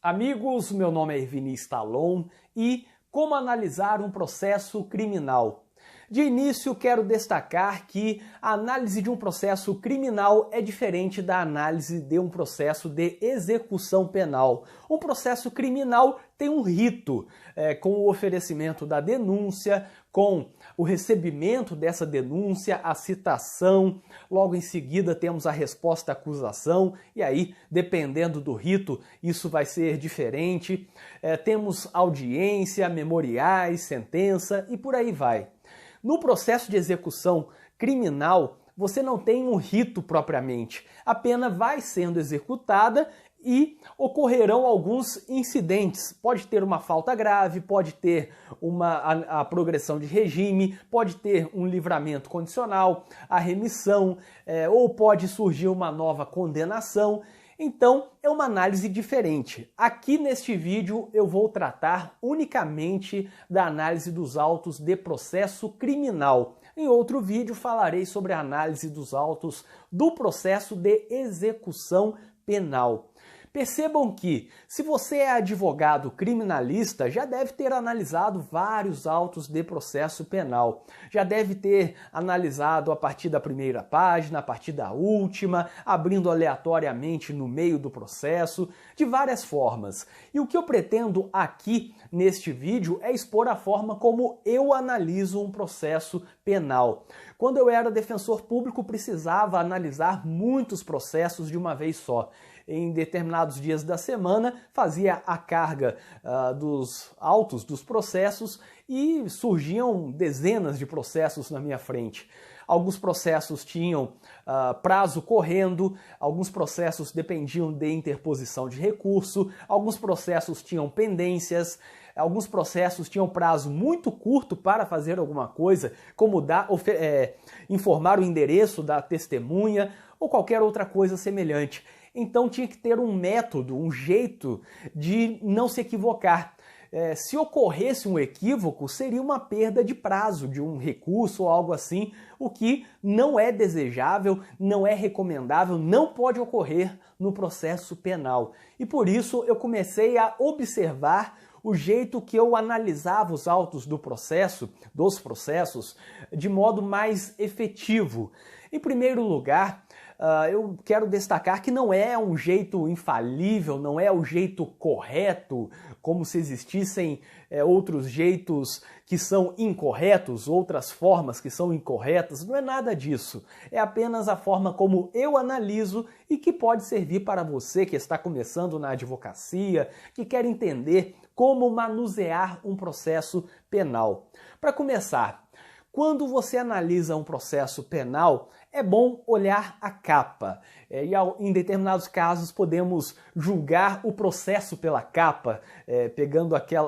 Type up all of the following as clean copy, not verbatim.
Amigos, meu nome é Ervini Stallon e como analisar um processo criminal? De início, quero destacar que a análise de um processo criminal é diferente da análise de um processo de execução penal. Um processo criminal tem um rito, com o oferecimento da denúncia, com o recebimento dessa denúncia, a citação, logo em seguida temos a resposta à acusação, e aí, dependendo do rito, isso vai ser diferente. Temos audiência, memoriais, sentença e por aí vai. No processo de execução criminal, você não tem um rito propriamente. A pena vai sendo executada e ocorrerão alguns incidentes. Pode ter uma falta grave, pode ter a progressão de regime, pode ter um livramento condicional, a remissão, ou pode surgir uma nova condenação. Então, é uma análise diferente. Aqui neste vídeo eu vou tratar unicamente da análise dos autos de processo criminal. Em outro vídeo falarei sobre a análise dos autos do processo de execução penal. Percebam que, se você é advogado criminalista, já deve ter analisado vários autos de processo penal. Já deve ter analisado a partir da primeira página, a partir da última, abrindo aleatoriamente no meio do processo, de várias formas. E o que eu pretendo aqui neste vídeo é expor a forma como eu analiso um processo penal. Quando eu era defensor público, precisava analisar muitos processos de uma vez só. Em determinados dias da semana, fazia a carga dos autos, dos processos, e surgiam dezenas de processos na minha frente. Alguns processos tinham prazo correndo, alguns processos dependiam de interposição de recurso, alguns processos tinham pendências, alguns processos tinham prazo muito curto para fazer alguma coisa, como informar o endereço da testemunha ou qualquer outra coisa semelhante. Então tinha que ter um método, um jeito de não se equivocar. Se ocorresse um equívoco, seria uma perda de prazo de um recurso ou algo assim, o que não é desejável, não é recomendável, não pode ocorrer no processo penal. E por isso eu comecei a observar o jeito que eu analisava os autos dos processos, de modo mais efetivo. Em primeiro lugar, eu quero destacar que não é um jeito infalível, não é o jeito correto, como se existissem outros jeitos que são incorretos, outras formas que são incorretas. Não é nada disso. É apenas a forma como eu analiso e que pode servir para você que está começando na advocacia, que quer entender como manusear um processo penal. Para começar, quando você analisa um processo penal, é bom olhar a capa. E em determinados casos podemos julgar o processo pela capa,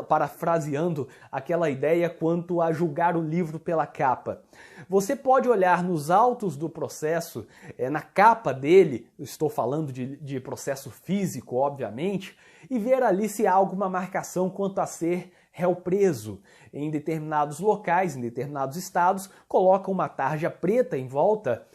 parafraseando aquela ideia quanto a julgar o livro pela capa. Você pode olhar nos autos do processo, na capa dele, estou falando de processo físico, obviamente, e ver ali se há alguma marcação quanto a ser réu preso. Em determinados locais, em determinados estados, colocam uma tarja preta em volta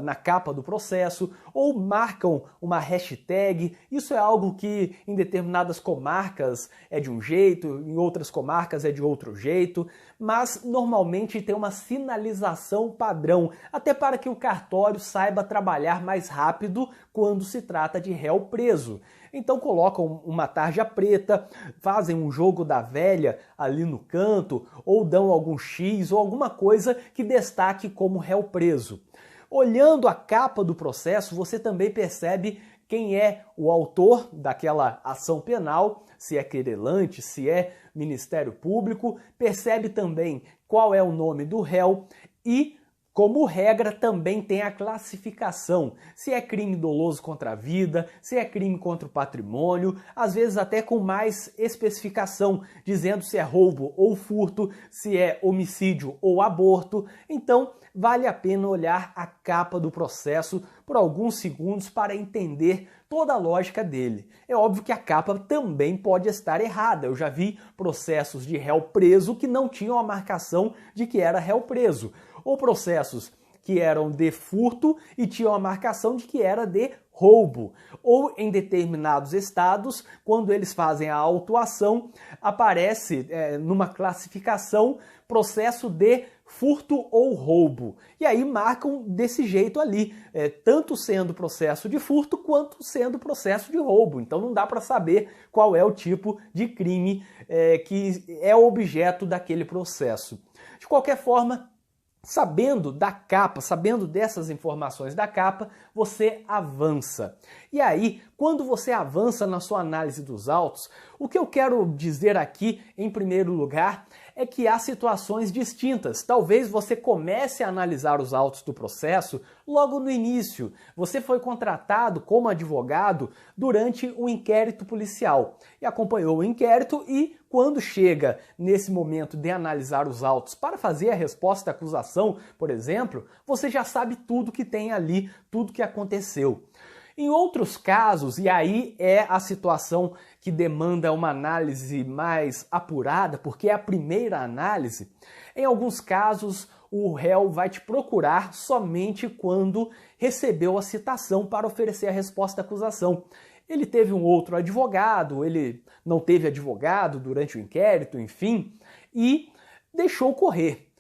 na capa do processo ou marcam uma hashtag. Isso é algo que em determinadas comarcas é de um jeito, em outras comarcas é de outro jeito, mas normalmente tem uma sinalização padrão, até para que o cartório saiba trabalhar mais rápido quando se trata de réu preso. Então colocam uma tarja preta, fazem um jogo da velha ali no canto, ou dão algum X ou alguma coisa que destaque como réu preso. Olhando a capa do processo, você também percebe quem é o autor daquela ação penal, se é querelante, se é Ministério Público, percebe também qual é o nome do réu e, como regra, também tem a classificação, se é crime doloso contra a vida, se é crime contra o patrimônio, às vezes até com mais especificação, dizendo se é roubo ou furto, se é homicídio ou aborto. Então, vale a pena olhar a capa do processo por alguns segundos para entender toda a lógica dele. É óbvio que a capa também pode estar errada. Eu já vi processos de réu preso que não tinham a marcação de que era réu preso, ou processos que eram de furto e tinham a marcação de que era de roubo. Ou em determinados estados, quando eles fazem a autuação, aparece numa classificação processo de furto ou roubo. E aí marcam desse jeito ali, tanto sendo processo de furto quanto sendo processo de roubo. Então não dá para saber qual é o tipo de crime que é objeto daquele processo. De qualquer forma, sabendo da capa, sabendo dessas informações da capa, você avança. E aí, quando você avança na sua análise dos autos, o que eu quero dizer aqui, em primeiro lugar, é que há situações distintas. Talvez você comece a analisar os autos do processo logo no início. Você foi contratado como advogado durante o inquérito policial e acompanhou o inquérito e, quando chega nesse momento de analisar os autos para fazer a resposta à acusação, por exemplo, você já sabe tudo que tem ali, tudo que aconteceu. Em outros casos, e aí é a situação que demanda uma análise mais apurada, porque é a primeira análise, em alguns casos o réu vai te procurar somente quando recebeu a citação para oferecer a resposta à acusação. Ele teve um outro advogado, ele não teve advogado durante o inquérito, enfim, e deixou correr.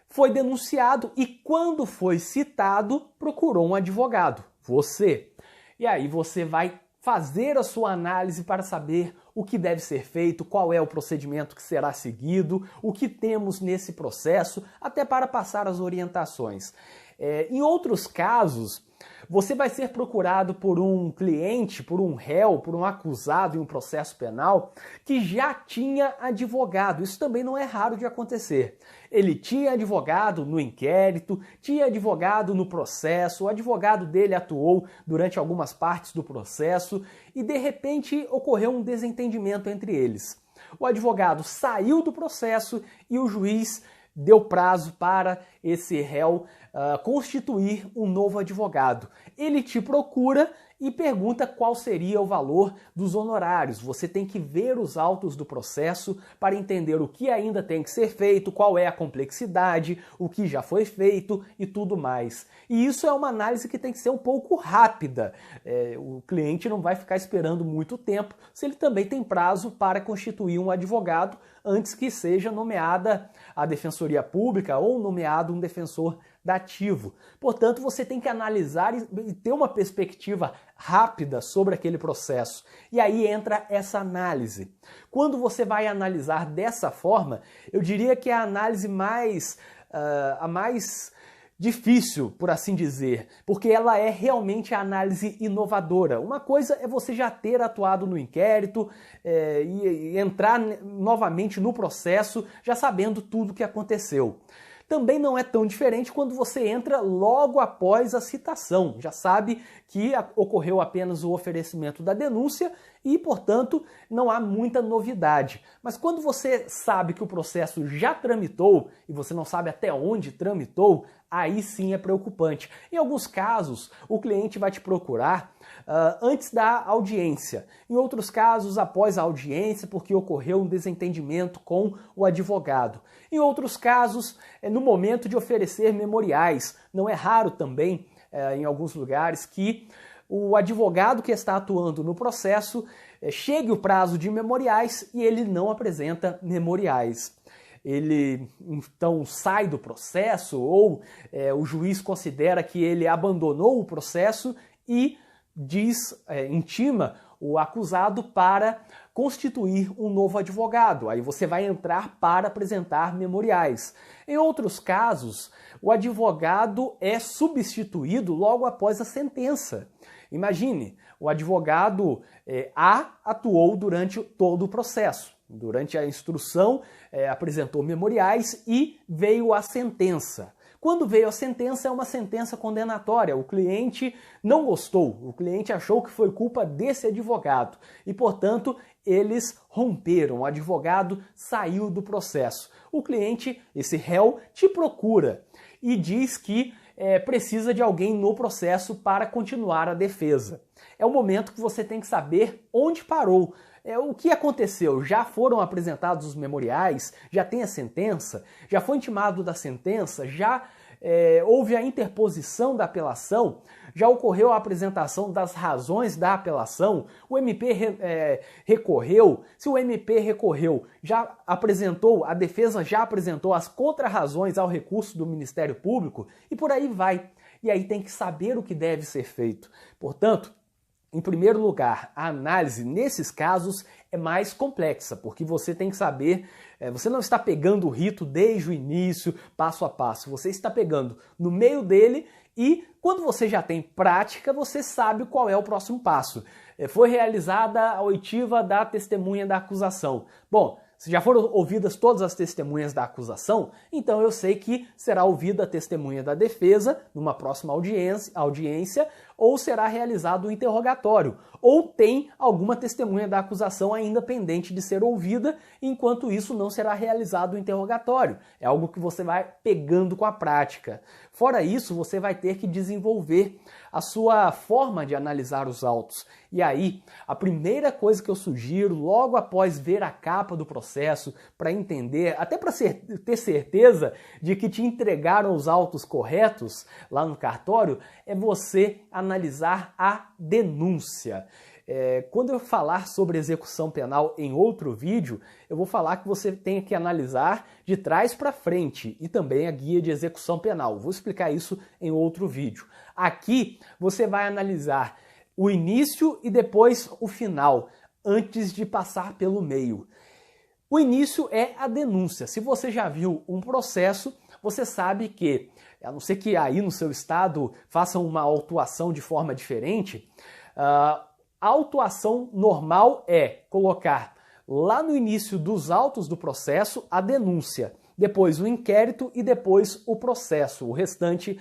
Foi denunciado e quando foi citado, procurou um advogado, você. E aí você vai fazer a sua análise para saber o que deve ser feito, qual é o procedimento que será seguido, o que temos nesse processo, até para passar as orientações. Em outros casos, você vai ser procurado por um cliente, por um réu, por um acusado em um processo penal que já tinha advogado. Isso também não é raro de acontecer. Ele tinha advogado no inquérito, tinha advogado no processo, o advogado dele atuou durante algumas partes do processo e de repente ocorreu um desentendimento entre eles. O advogado saiu do processo e o juiz deu prazo para esse réu constituir um novo advogado. Ele te procura e pergunta qual seria o valor dos honorários. Você tem que ver os autos do processo para entender o que ainda tem que ser feito, qual é a complexidade, o que já foi feito e tudo mais. E isso é uma análise que tem que ser um pouco rápida. O cliente não vai ficar esperando muito tempo se ele também tem prazo para constituir um advogado antes que seja nomeada a Defensoria Pública ou nomeado um defensor dativo. Portanto, você tem que analisar e ter uma perspectiva rápida sobre aquele processo. E aí entra essa análise. Quando você vai analisar dessa forma, eu diria que é a análise mais difícil, por assim dizer, porque ela é realmente a análise inovadora. Uma coisa é você já ter atuado no inquérito e entrar novamente no processo já sabendo tudo o que aconteceu. Também não é tão diferente quando você entra logo após a citação. Já sabe que ocorreu apenas o oferecimento da denúncia e, portanto, não há muita novidade. Mas quando você sabe que o processo já tramitou e você não sabe até onde tramitou, aí sim é preocupante. Em alguns casos, o cliente vai te procurar antes da audiência. Em outros casos, após a audiência, porque ocorreu um desentendimento com o advogado. Em outros casos, no momento de oferecer memoriais. Não é raro também, em alguns lugares, que o advogado que está atuando no processo chegue o prazo de memoriais e ele não apresenta memoriais. Ele então sai do processo ou o juiz considera que ele abandonou o processo e intima o acusado para constituir um novo advogado. Aí você vai entrar para apresentar memoriais. Em outros casos, o advogado é substituído logo após a sentença. Imagine, o advogado A atuou durante todo o processo. Durante a instrução, apresentou memoriais e veio a sentença. Quando veio a sentença, é uma sentença condenatória. O cliente não gostou, o cliente achou que foi culpa desse advogado e, portanto, eles romperam. O advogado saiu do processo. O cliente, esse réu, te procura e diz que precisa de alguém no processo para continuar a defesa. É o momento que você tem que saber onde parou. O que aconteceu? Já foram apresentados os memoriais? Já tem a sentença? Já foi intimado da sentença? Já houve a interposição da apelação, já ocorreu a apresentação das razões da apelação, o MP recorreu, se o MP recorreu, já apresentou, a defesa já apresentou as contrarrazões ao recurso do Ministério Público e por aí vai. E aí tem que saber o que deve ser feito. Portanto, em primeiro lugar, a análise nesses casos é mais complexa, porque você tem que saber, você não está pegando o rito desde o início, passo a passo, você está pegando no meio dele e quando você já tem prática, você sabe qual é o próximo passo. Foi realizada a oitiva da testemunha da acusação. Bom, se já foram ouvidas todas as testemunhas da acusação, então eu sei que será ouvida a testemunha da defesa numa próxima audiência ou será realizado o interrogatório, ou tem alguma testemunha da acusação ainda pendente de ser ouvida, enquanto isso não será realizado o interrogatório. É algo que você vai pegando com a prática. Fora isso, você vai ter que desenvolver a sua forma de analisar os autos. E aí, a primeira coisa que eu sugiro, logo após ver a capa do processo, para entender, até para ter certeza de que te entregaram os autos corretos lá no cartório, é você analisar a denúncia. Quando eu falar sobre execução penal em outro vídeo, eu vou falar que você tem que analisar de trás para frente e também a guia de execução penal. Vou explicar isso em outro vídeo. Aqui você vai analisar o início e depois o final, antes de passar pelo meio. O início é a denúncia. Se você já viu um processo, você sabe que, a não ser que aí no seu estado façam uma autuação de forma diferente, a autuação normal é colocar lá no início dos autos do processo a denúncia, depois o inquérito e depois o processo. O restante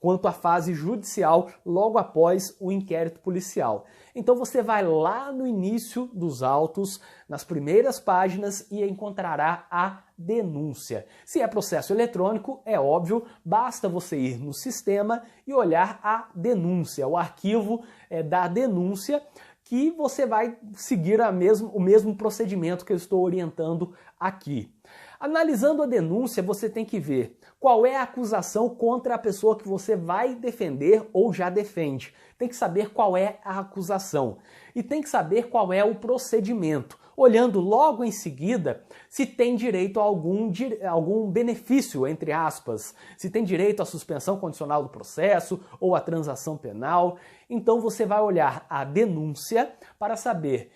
quanto à fase judicial, logo após o inquérito policial. Então você vai lá no início dos autos, nas primeiras páginas, e encontrará a denúncia. Se é processo eletrônico, é óbvio, basta você ir no sistema e olhar a denúncia, o arquivo da denúncia, que você vai seguir o mesmo procedimento que eu estou orientando aqui. Analisando a denúncia, você tem que ver qual é a acusação contra a pessoa que você vai defender ou já defende. Tem que saber qual é a acusação e tem que saber qual é o procedimento, olhando logo em seguida se tem direito a algum benefício, entre aspas, se tem direito à suspensão condicional do processo ou à transação penal. Então você vai olhar a denúncia para saber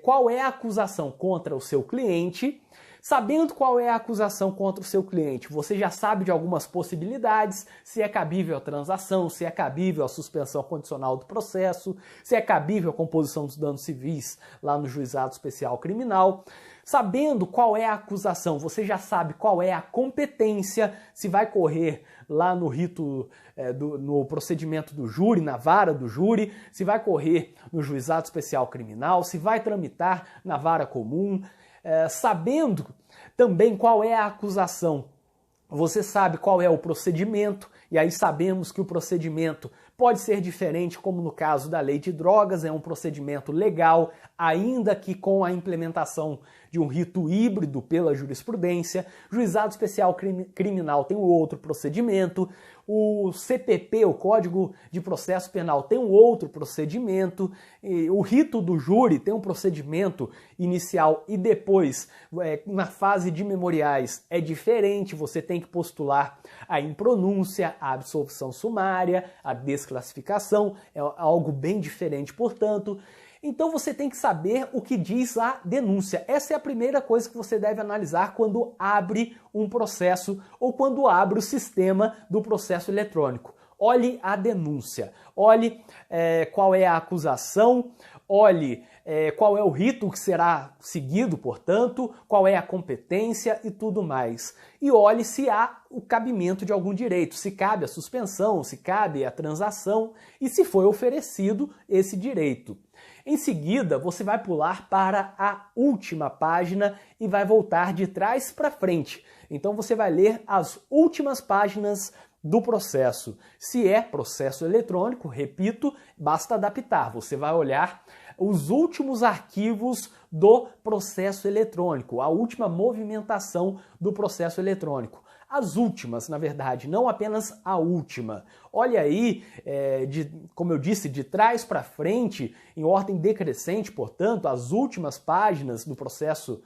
qual é a acusação contra o seu cliente. Sabendo qual é a acusação contra o seu cliente, você já sabe de algumas possibilidades, se é cabível a transação, se é cabível a suspensão condicional do processo, se é cabível a composição dos danos civis lá no Juizado Especial Criminal. Sabendo qual é a acusação, você já sabe qual é a competência, se vai correr lá no rito, no procedimento do júri, na vara do júri, se vai correr no Juizado Especial Criminal, se vai tramitar na vara comum. Sabendo também qual é a acusação, você sabe qual é o procedimento, e aí sabemos que o procedimento pode ser diferente, como no caso da lei de drogas, é um procedimento legal, ainda que com a implementação de um rito híbrido pela jurisprudência. Juizado Especial Criminal tem um outro procedimento, o CPP, o Código de Processo Penal, tem um outro procedimento, e o rito do júri tem um procedimento inicial e depois, na fase de memoriais, é diferente, você tem que postular a impronúncia, a absolvição sumária, a desclassificação, é algo bem diferente, portanto. Então você tem que saber o que diz a denúncia. Essa é a primeira coisa que você deve analisar quando abre um processo ou quando abre o sistema do processo eletrônico. Olhe a denúncia, olhe qual é a acusação, olhe qual é o rito que será seguido, portanto, qual é a competência e tudo mais. E olhe se há o cabimento de algum direito, se cabe a suspensão, se cabe a transação e se foi oferecido esse direito. Em seguida, você vai pular para a última página e vai voltar de trás para frente. Então você vai ler as últimas páginas do processo. Se é processo eletrônico, repito, basta adaptar. Você vai olhar os últimos arquivos do processo eletrônico, a última movimentação do processo eletrônico. as últimas, na verdade, não apenas a última. Olha aí, como eu disse, de trás para frente, em ordem decrescente, portanto, as últimas páginas do processo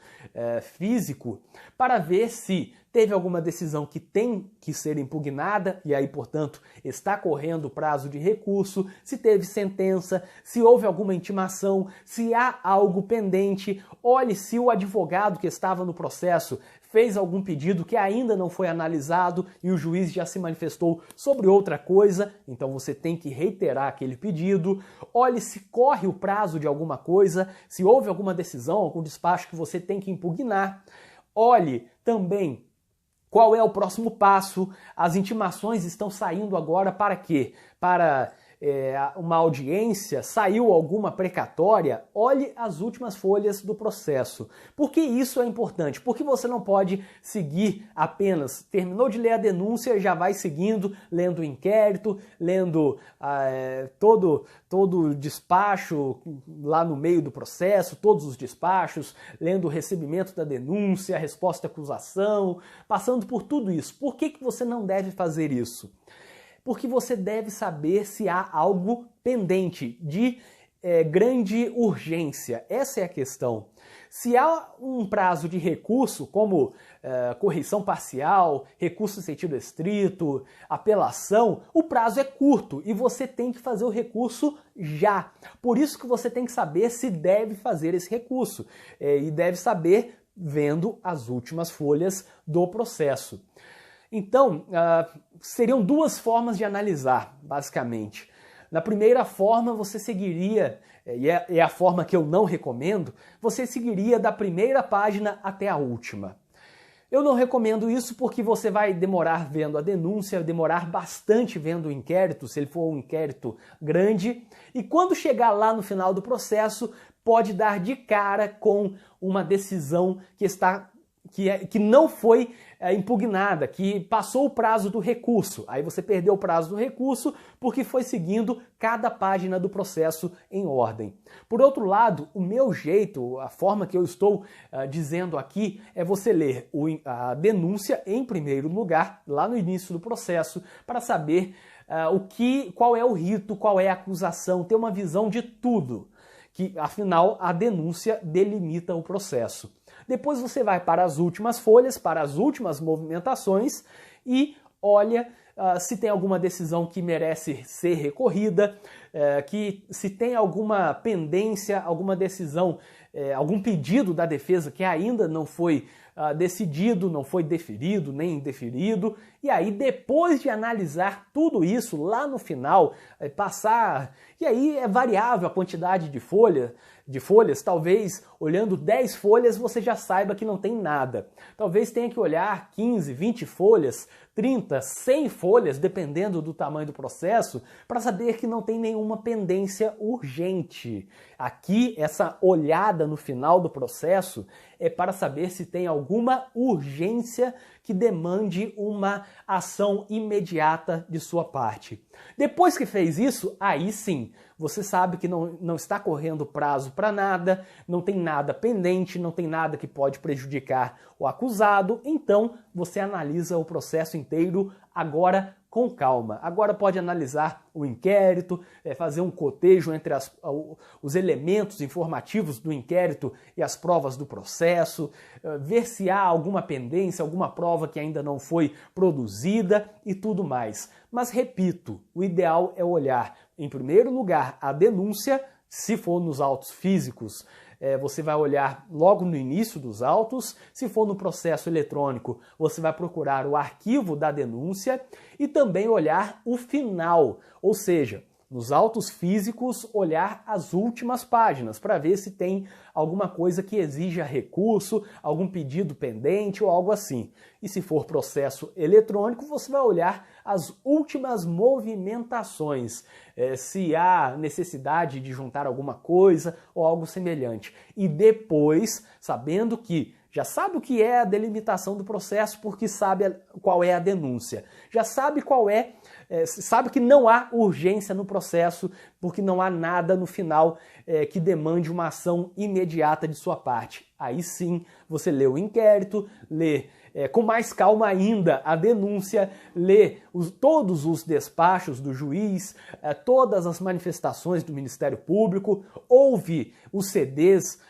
físico, para ver se teve alguma decisão que tem que ser impugnada, e aí, portanto, está correndo o prazo de recurso, se teve sentença, se houve alguma intimação, se há algo pendente. Olhe se o advogado que estava no processo fez algum pedido que ainda não foi analisado e o juiz já se manifestou sobre outra coisa, então você tem que reiterar aquele pedido. Olhe se corre o prazo de alguma coisa, se houve alguma decisão, algum despacho que você tem que impugnar. Olhe também qual é o próximo passo. As intimações estão saindo agora para quê? Para uma audiência? Saiu alguma precatória? Olhe as últimas folhas do processo. Por que isso é importante? Porque você não pode seguir apenas, terminou de ler a denúncia, já vai seguindo, lendo o inquérito, lendo todo o despacho lá no meio do processo, todos os despachos, lendo o recebimento da denúncia, a resposta à acusação, passando por tudo isso. Por que você não deve fazer isso? Porque você deve saber se há algo pendente de grande urgência. Essa é a questão. Se há um prazo de recurso, como correição parcial, recurso em sentido estrito, apelação, o prazo é curto e você tem que fazer o recurso já. Por isso que você tem que saber se deve fazer esse recurso e deve saber vendo as últimas folhas do processo. Então, seriam duas formas de analisar, basicamente. Na primeira forma, você seguiria, e é a forma que eu não recomendo, você seguiria da primeira página até a última. Eu não recomendo isso porque você vai demorar vendo a denúncia, demorar bastante vendo o inquérito, se ele for um inquérito grande, e quando chegar lá no final do processo, pode dar de cara com uma decisão que não foi impugnada, que passou o prazo do recurso. Aí você perdeu o prazo do recurso porque foi seguindo cada página do processo em ordem. Por outro lado, o meu jeito, a forma que eu estou dizendo aqui, é você ler a denúncia em primeiro lugar, lá no início do processo, para saber qual é o rito, qual é a acusação, ter uma visão de tudo, que afinal a denúncia delimita o processo. Depois você vai para as últimas folhas, para as últimas movimentações e olha se tem alguma decisão que merece ser recorrida, que se tem alguma pendência, alguma decisão, algum pedido da defesa que ainda não foi decidido, não foi deferido nem indeferido. E aí, depois de analisar tudo isso, lá no final, e aí é variável a quantidade de folhas, talvez olhando 10 folhas você já saiba que não tem nada. Talvez tenha que olhar 15, 20 folhas, 30, 100 folhas, dependendo do tamanho do processo, para saber que não tem nenhuma pendência urgente. Aqui, essa olhada no final do processo é para saber se tem alguma urgência que demande uma ação imediata de sua parte. Depois que fez isso, aí sim, você sabe que não está correndo prazo para nada, não tem nada pendente, não tem nada que pode prejudicar o acusado, então você analisa o processo inteiro agora com calma. Agora pode analisar o inquérito, fazer um cotejo entre os elementos informativos do inquérito e as provas do processo, ver se há alguma pendência, alguma prova que ainda não foi produzida e tudo mais. Mas repito, o ideal é olhar, em primeiro lugar, a denúncia, se for nos autos físicos, você vai olhar logo no início dos autos. Se for no processo eletrônico, você vai procurar o arquivo da denúncia e também olhar o final, ou seja, nos autos físicos, olhar as últimas páginas para ver se tem alguma coisa que exija recurso, algum pedido pendente ou algo assim. E se for processo eletrônico, você vai olhar as últimas movimentações, se há necessidade de juntar alguma coisa ou algo semelhante. E depois, sabendo que já sabe o que é a delimitação do processo porque sabe qual é a denúncia, já sabe qual é sabe que não há urgência no processo, porque não há nada no final que demande uma ação imediata de sua parte. Aí sim, você lê o inquérito, lê com mais calma ainda a denúncia, lê todos os despachos do juiz, todas as manifestações do Ministério Público, ouve os CDs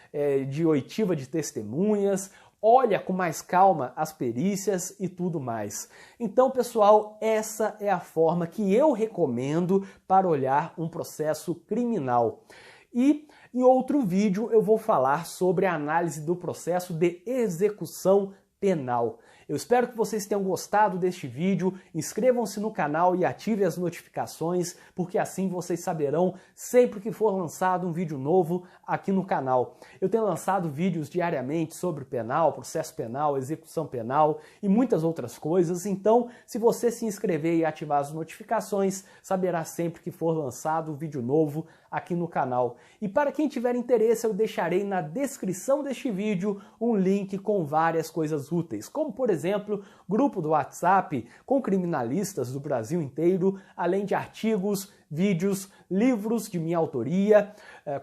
de oitiva de testemunhas, olha com mais calma as perícias e tudo mais. Então, pessoal, essa é a forma que eu recomendo para olhar um processo criminal. E em outro vídeo eu vou falar sobre a análise do processo de execução penal. Eu espero que vocês tenham gostado deste vídeo, inscrevam-se no canal e ativem as notificações, porque assim vocês saberão sempre que for lançado um vídeo novo aqui no canal. Eu tenho lançado vídeos diariamente sobre penal, processo penal, execução penal e muitas outras coisas, então se você se inscrever e ativar as notificações, saberá sempre que for lançado um vídeo novo aqui no canal. E para quem tiver interesse, eu deixarei na descrição deste vídeo um link com várias coisas úteis, como por exemplo, grupo do WhatsApp com criminalistas do Brasil inteiro, além de artigos, vídeos, livros de minha autoria,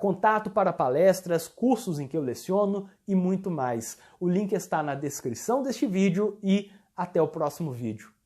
contato para palestras, cursos em que eu leciono e muito mais. O link está na descrição deste vídeo e até o próximo vídeo.